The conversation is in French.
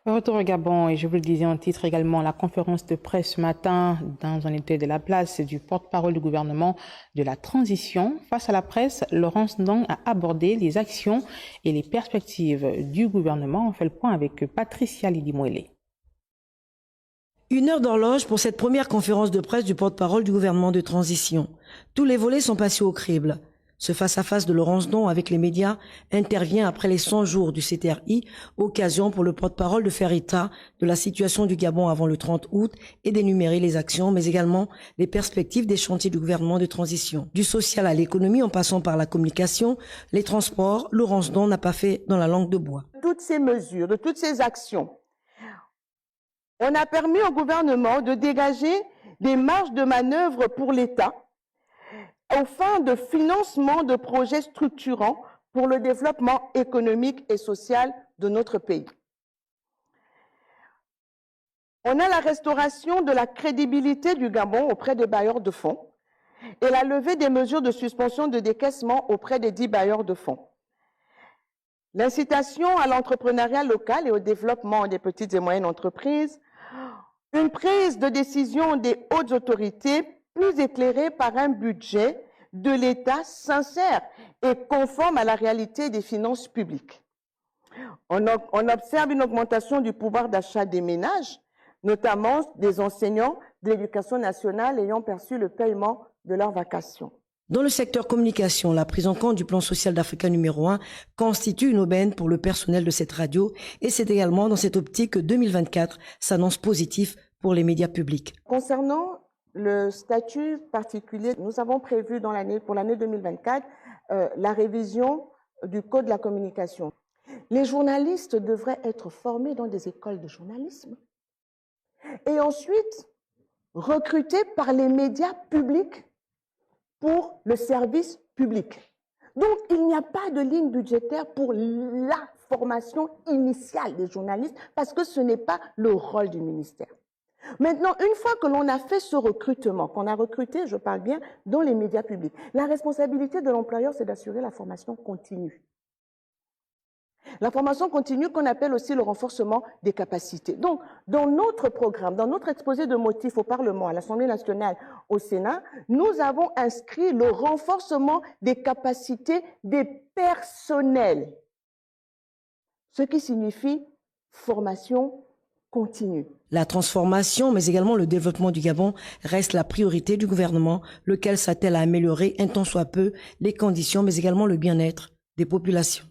Retour au Gabon, et je vous le disais en titre également, la conférence de presse ce matin dans un été de la place du porte-parole du gouvernement de la transition. Face à la presse, Laurence Ndong a abordé les actions et les perspectives du gouvernement. On fait le point avec Patricia Lydimouélé. 1 heure d'horloge pour cette première conférence de presse du porte-parole du gouvernement de transition. Tous les volets sont passés au crible. Ce face-à-face de Laurence Ndong avec les médias intervient après les 100 jours du CTRI, occasion pour le porte-parole de faire état de la situation du Gabon avant le 30 août et d'énumérer les actions, mais également les perspectives des chantiers du gouvernement de transition. Du social à l'économie en passant par la communication, les transports, Laurence Ndong n'a pas fait dans la langue de bois. Toutes ces mesures, de toutes ces actions, on a permis au gouvernement de dégager des marges de manœuvre pour l'État aux fins de financement de projets structurants pour le développement économique et social de notre pays. On a la restauration de la crédibilité du Gabon auprès des bailleurs de fonds et la levée des mesures de suspension de décaissement auprès des 10 bailleurs de fonds. L'incitation à l'entrepreneuriat local et au développement des petites et moyennes entreprises, une prise de décision des hautes autorités plus éclairée par un budget de l'État sincère et conforme à la réalité des finances publiques. On observe une augmentation du pouvoir d'achat des ménages, notamment des enseignants de l'éducation nationale ayant perçu le paiement de leurs vacations. Dans le secteur communication, la prise en compte du plan social d'Africa numéro 1 constitue une aubaine pour le personnel de cette radio et c'est également dans cette optique que 2024 s'annonce positif pour les médias publics. Concernant le statut particulier, nous avons prévu pour l'année 2024 la révision du Code de la communication. Les journalistes devraient être formés dans des écoles de journalisme et ensuite recrutés par les médias publics pour le service public. Donc, il n'y a pas de ligne budgétaire pour la formation initiale des journalistes parce que ce n'est pas le rôle du ministère. Maintenant, une fois que l'on a fait ce recrutement, qu'on a recruté, je parle bien, dans les médias publics, la responsabilité de l'employeur, c'est d'assurer la formation continue. La formation continue qu'on appelle aussi le renforcement des capacités. Donc, dans notre programme, dans notre exposé de motifs au Parlement, à l'Assemblée nationale, au Sénat, nous avons inscrit le renforcement des capacités des personnels, ce qui signifie formation continue. La transformation, mais également le développement du Gabon reste la priorité du gouvernement, lequel s'attelle à améliorer un tant soit peu les conditions, mais également le bien-être des populations.